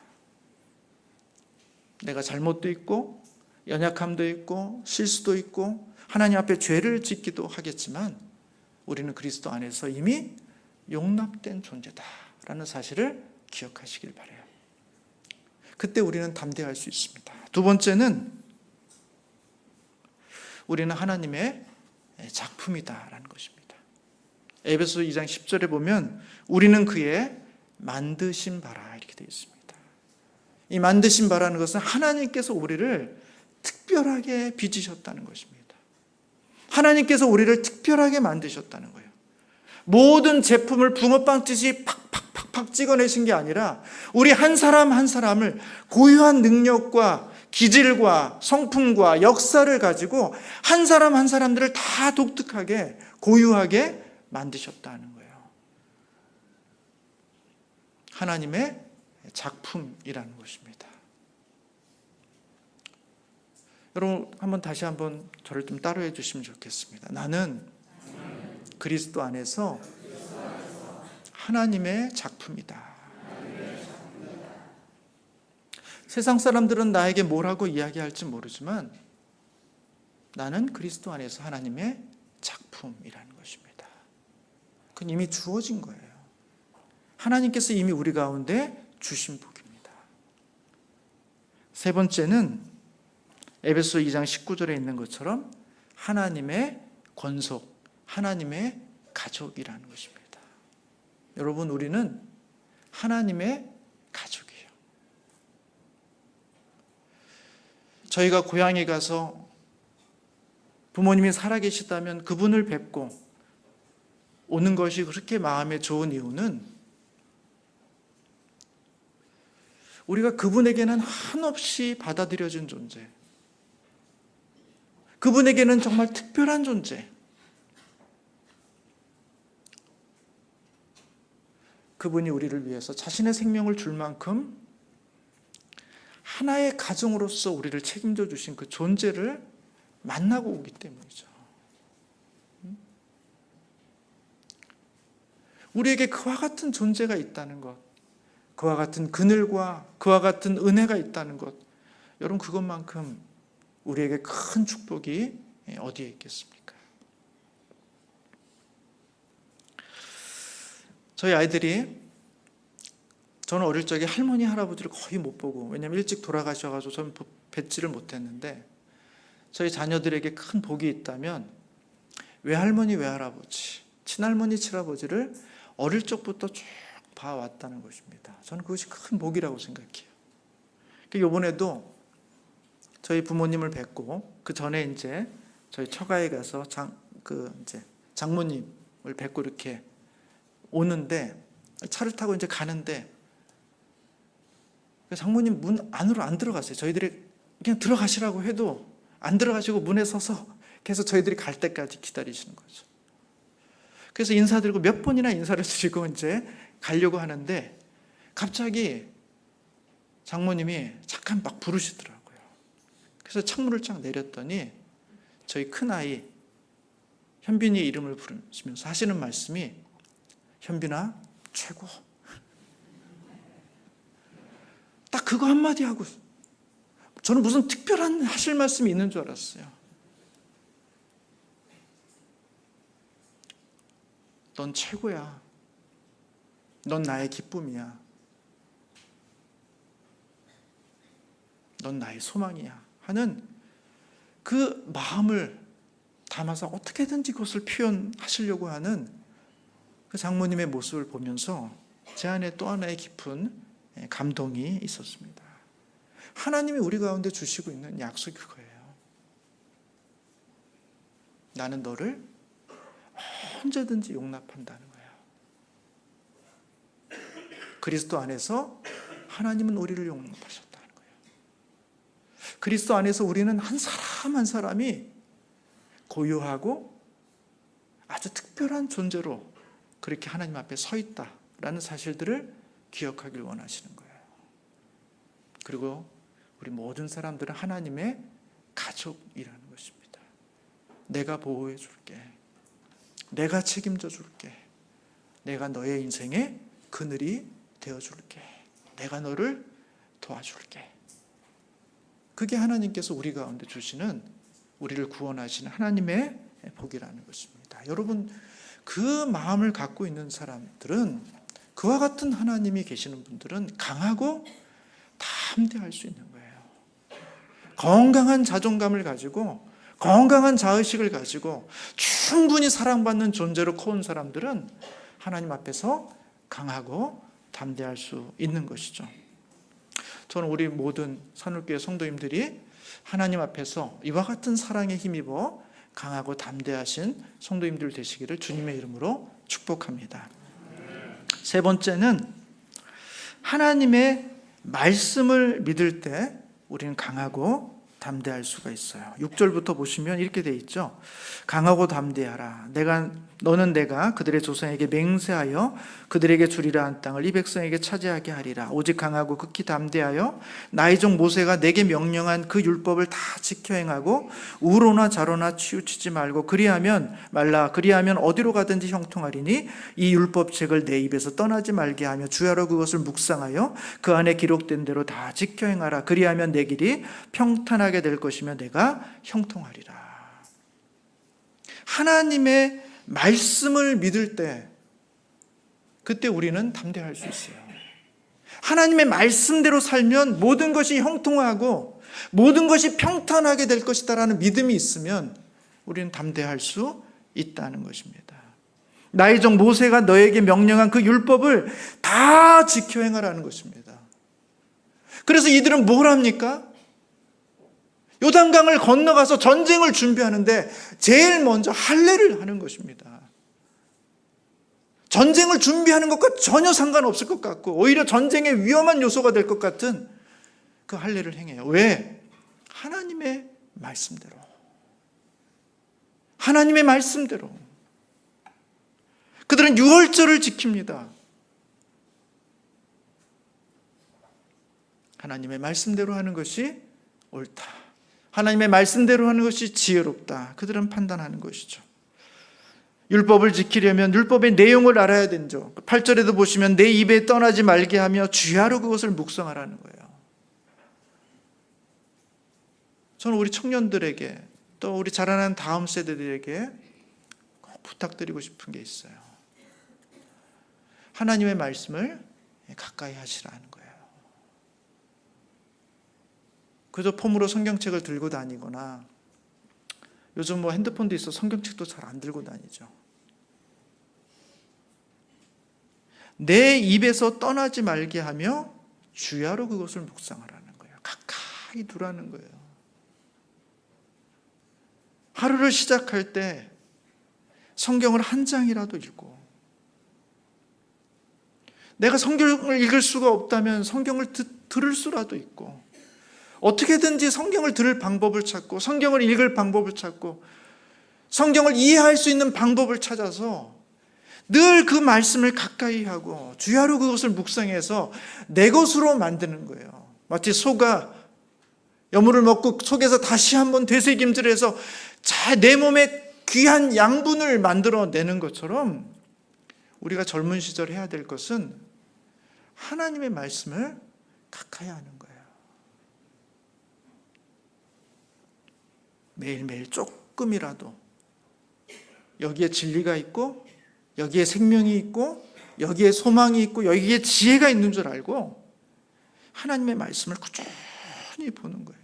내가 잘못도 있고 연약함도 있고 실수도 있고 하나님 앞에 죄를 짓기도 하겠지만 우리는 그리스도 안에서 이미 용납된 존재다라는 사실을 기억하시길 바라요. 그때 우리는 담대할 수 있습니다. 두 번째는 우리는 하나님의 작품이다라는 것입니다. 에베소 2장 10절에 보면 우리는 그의 만드신 바라 이렇게 되어 있습니다. 이 만드신 바라는 것은 하나님께서 우리를 특별하게 빚으셨다는 것입니다. 하나님께서 우리를 특별하게 만드셨다는 거예요. 모든 제품을 붕어빵 찌지 팍팍팍팍 찍어내신 게 아니라 우리 한 사람 한 사람을 고유한 능력과 기질과 성품과 역사를 가지고 한 사람 한 사람들을 다 독특하게 고유하게 만드셨다는 거예요. 하나님의 작품이라는 것입니다. 여러분 한번 다시 한번 저를 좀 따라해 주시면 좋겠습니다. 나는 그리스도 안에서 하나님의 작품이다. 세상 사람들은 나에게 뭐라고 이야기할지 모르지만 나는 그리스도 안에서 하나님의 작품이라는 것입니다. 그건 이미 주어진 거예요. 하나님께서 이미 우리 가운데 주신 복입니다. 세 번째는 에베소 2장 19절에 있는 것처럼 하나님의 권속, 하나님의 가족이라는 것입니다. 여러분 우리는 하나님의 가족이에요. 저희가 고향에 가서 부모님이 살아계시다면 그분을 뵙고 오는 것이 그렇게 마음에 좋은 이유는 우리가 그분에게는 한없이 받아들여진 존재, 그분에게는 정말 특별한 존재, 그분이 우리를 위해서 자신의 생명을 줄 만큼 하나의 가정으로서 우리를 책임져 주신 그 존재를 만나고 오기 때문이죠. 우리에게 그와 같은 존재가 있다는 것, 그와 같은 그늘과 그와 같은 은혜가 있다는 것, 여러분 그것만큼 우리에게 큰 축복이 어디에 있겠습니까? 저희 아이들이, 저는 어릴 적에 할머니 할아버지를 거의 못 보고, 왜냐하면 일찍 돌아가셔가지고 저는 뵙지를 못했는데, 저희 자녀들에게 큰 복이 있다면 외할머니 외할아버지, 친할머니 친할아버지를 어릴 적부터 쭉 봐왔다는 것입니다. 저는 그것이 큰 복이라고 생각해요. 이번에도 저희 부모님을 뵙고 그 전에 이제 저희 처가에 가서 장모님을 뵙고 이렇게 오는데, 차를 타고 이제 가는데 장모님 문 안으로 안 들어갔어요. 저희들이 그냥 들어가시라고 해도 안 들어가시고 문에 서서 계속 저희들이 갈 때까지 기다리시는 거죠. 그래서 인사드리고 몇 번이나 인사를 드리고 이제 가려고 하는데 갑자기 장모님이 잠깐 막 부르시더라고요. 그래서 창문을 쫙 내렸더니 저희 큰아이 현빈이 이름을 부르시면서 하시는 말씀이, 현빈아 최고. 딱 그거 한마디 하고 저는 무슨 특별한 하실 말씀이 있는 줄 알았어요. 넌 최고야. 넌 나의 기쁨이야. 넌 나의 소망이야 하는 그 마음을 담아서 어떻게든지 그것을 표현하시려고 하는 그 장모님의 모습을 보면서 제 안에 또 하나의 깊은 감동이 있었습니다. 하나님이 우리 가운데 주시고 있는 약속이 그거예요. 나는 너를 언제든지 용납한다는 거예요. 그리스도 안에서 하나님은 우리를 용납하셨다는 거예요. 그리스도 안에서 우리는 한 사람 한 사람이 고유하고 아주 특별한 존재로 그렇게 하나님 앞에 서 있다라는 사실들을 기억하길 원하시는 거예요. 그리고 우리 모든 사람들은 하나님의 가족이라는 것입니다. 내가 보호해 줄게. 내가 책임져 줄게. 내가 너의 인생의 그늘이 되어 줄게. 내가 너를 도와줄게. 그게 하나님께서 우리 가운데 주시는, 우리를 구원하시는 하나님의 복이라는 것입니다. 여러분, 그 마음을 갖고 있는 사람들은, 그와 같은 하나님이 계시는 분들은 강하고 담대할 수 있는 거예요. 건강한 자존감을 가지고, 건강한 자의식을 가지고 충분히 사랑받는 존재로 커온 사람들은 하나님 앞에서 강하고 담대할 수 있는 것이죠. 저는 우리 모든 산울교회 성도님들이 하나님 앞에서 이와 같은 사랑에 힘입어 강하고 담대하신 성도님들 되시기를 주님의 이름으로 축복합니다. 세 번째는, 하나님의 말씀을 믿을 때 우리는 강하고 담대할 수가 있어요. 6절부터 보시면 이렇게 돼 있죠. 강하고 담대하라. 너는 내가 그들의 조상에게 맹세하여 그들에게 주리라 한 땅을 이 백성에게 차지하게 하리라. 오직 강하고 극히 담대하여 나의 종 모세가 내게 명령한 그 율법을 다 지켜 행하고 우로나 좌로나 치우치지 말고 그리하면 어디로 가든지 형통하리니 이 율법책을 내 입에서 떠나지 말게 하며 주야로 그것을 묵상하여 그 안에 기록된 대로 다 지켜 행하라. 그리하면 내 길이 평탄하게 될 것이며 내가 형통하리라. 하나님의 말씀을 믿을 때, 그때 우리는 담대할 수 있어요. 하나님의 말씀대로 살면 모든 것이 형통하고 모든 것이 평탄하게 될 것이다라는 믿음이 있으면 우리는 담대할 수 있다는 것입니다. 나의 종 모세가 너에게 명령한 그 율법을 다 지켜 행하라는 것입니다. 그래서 이들은 뭘 합니까? 요단강을 건너가서 전쟁을 준비하는데 제일 먼저 할례를 하는 것입니다. 전쟁을 준비하는 것과 전혀 상관없을 것 같고 오히려 전쟁의 위험한 요소가 될 것 같은 그 할례를 행해요. 왜? 하나님의 말씀대로. 하나님의 말씀대로. 그들은 유월절을 지킵니다. 하나님의 말씀대로 하는 것이 옳다. 하나님의 말씀대로 하는 것이 지혜롭다. 그들은 판단하는 것이죠. 율법을 지키려면 율법의 내용을 알아야 되죠. 8절에도 보시면 내 입에 떠나지 말게 하며 주야로 그것을 묵상하라는 거예요. 저는 우리 청년들에게 또 우리 자라난 다음 세대들에게 꼭 부탁드리고 싶은 게 있어요. 하나님의 말씀을 가까이 하시라는 거예요. 그저 폼으로 성경책을 들고 다니거나 요즘 핸드폰도 있어 성경책도 잘 안 들고 다니죠. 내 입에서 떠나지 말게 하며 주야로 그것을 묵상하라는 거예요. 가까이 두라는 거예요. 하루를 시작할 때 성경을 한 장이라도 읽고, 내가 성경을 읽을 수가 없다면 성경을 들을 수라도 있고, 어떻게든지 성경을 들을 방법을 찾고 성경을 읽을 방법을 찾고 성경을 이해할 수 있는 방법을 찾아서 늘 그 말씀을 가까이 하고 주야로 그것을 묵상해서 내 것으로 만드는 거예요. 마치 소가 여물을 먹고 속에서 다시 한번 되새김질해서 내 몸에 귀한 양분을 만들어내는 것처럼 우리가 젊은 시절 해야 될 것은 하나님의 말씀을 가까이 하는 거예요. 매일매일 조금이라도 여기에 진리가 있고 여기에 생명이 있고 여기에 소망이 있고 여기에 지혜가 있는 줄 알고 하나님의 말씀을 꾸준히 보는 거예요.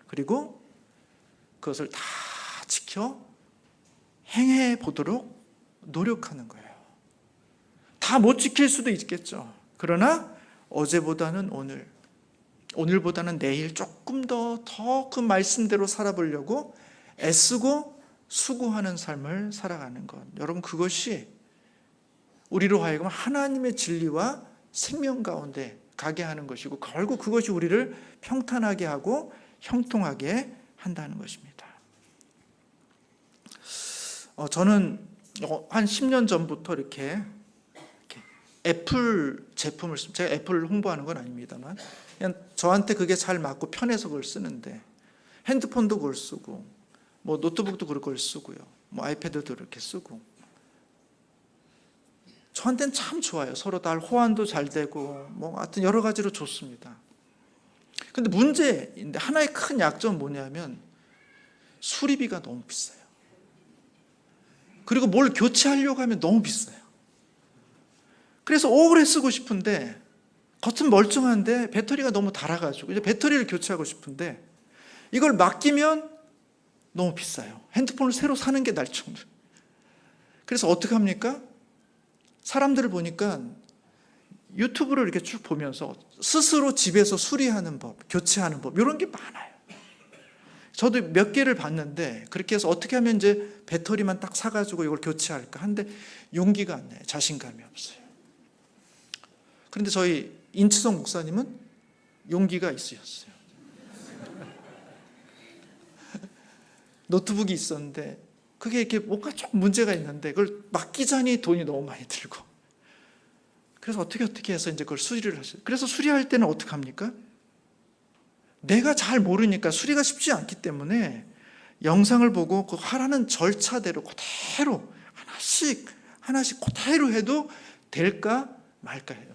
그리고 그것을 다 지켜 행해 보도록 노력하는 거예요. 다 못 지킬 수도 있겠죠. 그러나 어제보다는 오늘보다는 내일 조금 더 그 말씀대로 살아보려고 애쓰고 수고하는 삶을 살아가는 것. 여러분, 그것이 우리로 하여금 하나님의 진리와 생명 가운데 가게 하는 것이고 결국 그것이 우리를 평탄하게 하고 형통하게 한다는 것입니다. 저는 한 10년 전부터 이렇게 애플 제품을 씁니다. 제가 애플을 홍보하는 건 아닙니다만 그냥 저한테 그게 잘 맞고 편해서 그걸 쓰는데, 핸드폰도 그걸 쓰고 노트북도 그걸 쓰고요, 아이패드도 이렇게 쓰고, 저한테는 참 좋아요. 서로 다 호환도 잘 되고 뭐 하여튼 여러 가지로 좋습니다. 근데 문제인데 하나의 큰 약점은 뭐냐면 수리비가 너무 비싸요. 그리고 뭘 교체하려고 하면 너무 비싸요. 그래서 오래 쓰고 싶은데 겉은 멀쩡한데 배터리가 너무 닳아가지고 이제 배터리를 교체하고 싶은데 이걸 맡기면 너무 비싸요. 핸드폰을 새로 사는 게 날 정도. 그래서 어떻게 합니까? 사람들을 보니까 유튜브를 이렇게 쭉 보면서 스스로 집에서 수리하는 법, 교체하는 법 이런 게 많아요. 저도 몇 개를 봤는데 그렇게 해서 어떻게 하면 이제 배터리만 딱 사가지고 이걸 교체할까 하는데 용기가 안 나요. 자신감이 없어요. 그런데 저희 인치성 목사님은 용기가 있으셨어요. 노트북이 있었는데 그게 이렇게 뭔가 좀 문제가 있는데 그걸 맡기자니 돈이 너무 많이 들고 그래서 어떻게 해서 이제 그걸 수리를 하셔요. 그래서 수리할 때는 어떻게 합니까? 내가 잘 모르니까 수리가 쉽지 않기 때문에 영상을 보고 그 하라는 절차대로 그대로 하나씩 그대로 해도 될까 말까 해요.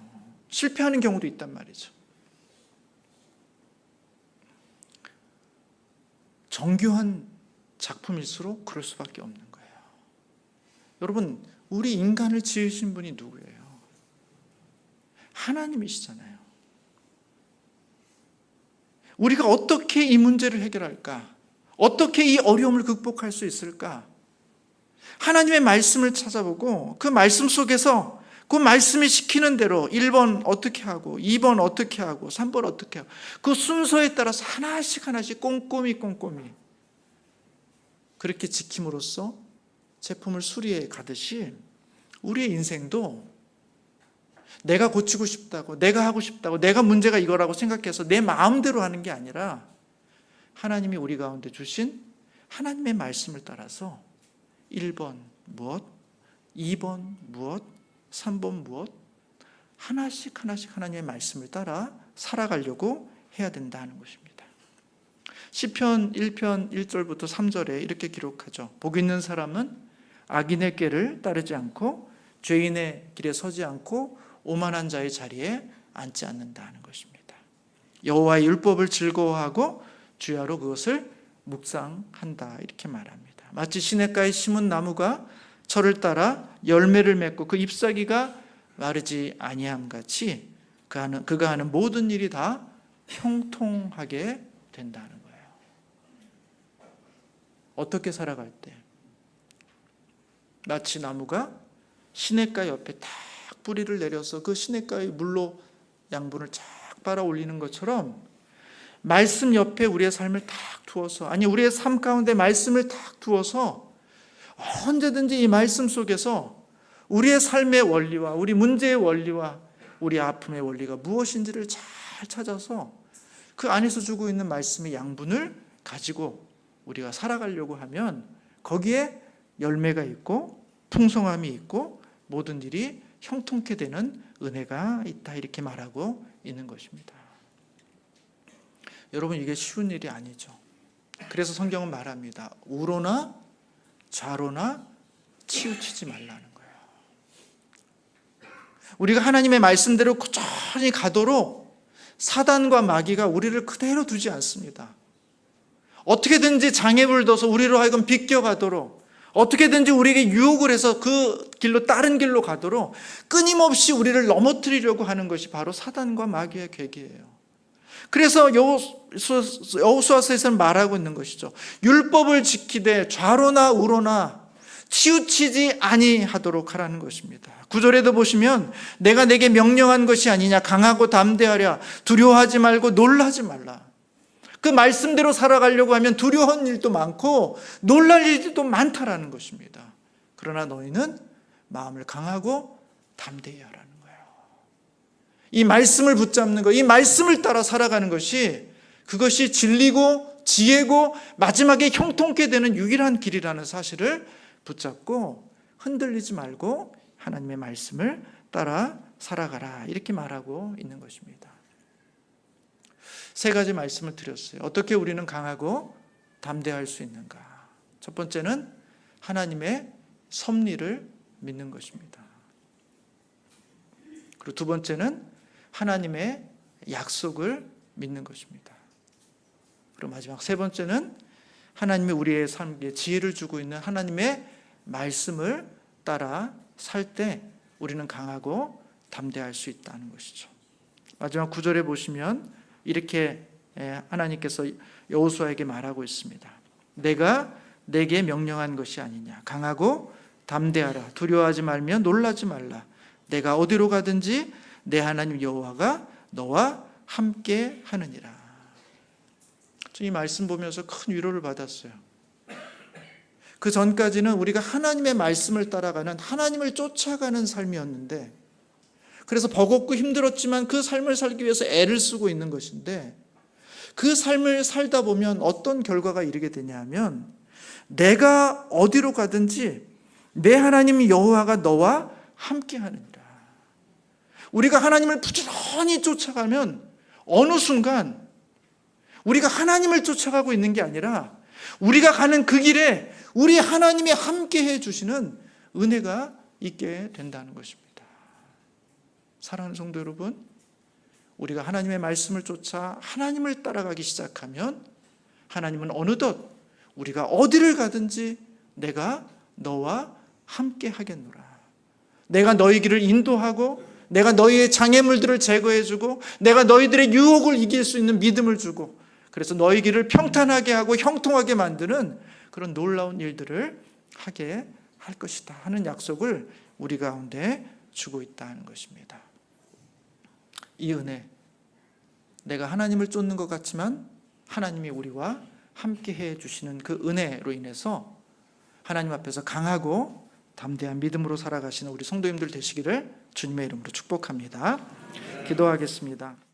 실패하는 경우도 있단 말이죠. 정교한 작품일수록 그럴 수밖에 없는 거예요. 여러분, 우리 인간을 지으신 분이 누구예요? 하나님이시잖아요. 우리가 어떻게 이 문제를 해결할까? 어떻게 이 어려움을 극복할 수 있을까? 하나님의 말씀을 찾아보고 그 말씀 속에서 그 말씀이 시키는 대로 1번 어떻게 하고 2번 어떻게 하고 3번 어떻게 하고 그 순서에 따라서 하나씩 꼼꼼히 그렇게 지킴으로써 제품을 수리해 가듯이 우리의 인생도 내가 고치고 싶다고 내가 하고 싶다고 내가 문제가 이거라고 생각해서 내 마음대로 하는 게 아니라 하나님이 우리 가운데 주신 하나님의 말씀을 따라서 1번 무엇, 2번 무엇, 3번 무엇 하나씩 하나님의 말씀을 따라 살아가려고 해야 된다는 것입니다. 시편 1편 1절부터 3절에 이렇게 기록하죠. 복 있는 사람은 악인의 꾀를 따르지 않고 죄인의 길에 서지 않고 오만한 자의 자리에 앉지 않는다는 것입니다. 여호와의 율법을 즐거워하고 주야로 그것을 묵상한다 이렇게 말합니다. 마치 시냇가에 심은 나무가 철을 따라 열매를 맺고 그 잎사귀가 마르지 아니함 같이 그가 하는 모든 일이 다 형통하게 된다는 거예요. 어떻게 살아갈 때 마치 나무가 시냇가 옆에 딱 뿌리를 내려서 그 시냇가의 물로 양분을 쫙 빨아 올리는 것처럼 말씀 옆에 우리의 삶을 딱 두어서 우리의 삶 가운데 말씀을 딱 두어서 언제든지 이 말씀 속에서 우리의 삶의 원리와 우리 문제의 원리와 우리 아픔의 원리가 무엇인지를 잘 찾아서 그 안에서 주고 있는 말씀의 양분을 가지고 우리가 살아가려고 하면 거기에 열매가 있고 풍성함이 있고 모든 일이 형통케 되는 은혜가 있다 이렇게 말하고 있는 것입니다. 여러분 이게 쉬운 일이 아니죠. 그래서 성경은 말합니다. 우로나 좌로나 치우치지 말라는 거예요. 우리가 하나님의 말씀대로 꾸준히 가도록 사단과 마귀가 우리를 그대로 두지 않습니다. 어떻게든지 장애물을 둬서 우리로 하여금 비껴가도록 어떻게든지 우리에게 유혹을 해서 그 길로 다른 길로 가도록 끊임없이 우리를 넘어뜨리려고 하는 것이 바로 사단과 마귀의 계기예요. 그래서 여호수아서에서는 말하고 있는 것이죠. 율법을 지키되 좌로나 우로나 치우치지 아니하도록 하라는 것입니다. 9절에도 보시면 내가 내게 명령한 것이 아니냐 강하고 담대하랴 두려워하지 말고 놀라지 말라. 그 말씀대로 살아가려고 하면 두려운 일도 많고 놀랄 일도 많다라는 것입니다. 그러나 너희는 마음을 강하고 담대히 하라는 거예요. 이 말씀을 붙잡는 것, 이 말씀을 따라 살아가는 것이 그것이 진리고 지혜고 마지막에 형통케 되는 유일한 길이라는 사실을 붙잡고 흔들리지 말고 하나님의 말씀을 따라 살아가라 이렇게 말하고 있는 것입니다. 세 가지 말씀을 드렸어요. 어떻게 우리는 강하고 담대할 수 있는가? 첫 번째는 하나님의 섭리를 믿는 것입니다. 그리고 두 번째는 하나님의 약속을 믿는 것입니다. 그리고 마지막 세 번째는 하나님이 우리의 삶에 지혜를 주고 있는 하나님의 말씀을 따라 살 때 우리는 강하고 담대할 수 있다는 것이죠. 마지막 9절에 보시면 이렇게 하나님께서 여호수아에게 말하고 있습니다. 내가 내게 명령한 것이 아니냐. 강하고 담대하라. 두려워하지 말며 놀라지 말라. 내가 어디로 가든지 내 하나님 여호와가 너와 함께 하느니라. 이 말씀 보면서 큰 위로를 받았어요. 그 전까지는 우리가 하나님의 말씀을 따라가는, 하나님을 쫓아가는 삶이었는데, 그래서 버겁고 힘들었지만 그 삶을 살기 위해서 애를 쓰고 있는 것인데, 그 삶을 살다 보면 어떤 결과가 이르게 되냐면, 내가 어디로 가든지 내 하나님 여호와가 너와 함께 하느니라. 우리가 하나님을 부지런히 쫓아가면 어느 순간 우리가 하나님을 쫓아가고 있는 게 아니라 우리가 가는 그 길에 우리 하나님이 함께 해주시는 은혜가 있게 된다는 것입니다. 사랑하는 성도 여러분, 우리가 하나님의 말씀을 쫓아 하나님을 따라가기 시작하면 하나님은 어느덧 우리가 어디를 가든지 내가 너와 함께 하겠노라. 내가 너희 길을 인도하고 내가 너희의 장애물들을 제거해주고 내가 너희들의 유혹을 이길 수 있는 믿음을 주고 그래서 너희 길을 평탄하게 하고 형통하게 만드는 그런 놀라운 일들을 하게 할 것이다 하는 약속을 우리 가운데 주고 있다는 것입니다. 이 은혜, 내가 하나님을 쫓는 것 같지만 하나님이 우리와 함께 해주시는 그 은혜로 인해서 하나님 앞에서 강하고 담대한 믿음으로 살아가시는 우리 성도님들 되시기를 주님의 이름으로 축복합니다. 기도하겠습니다.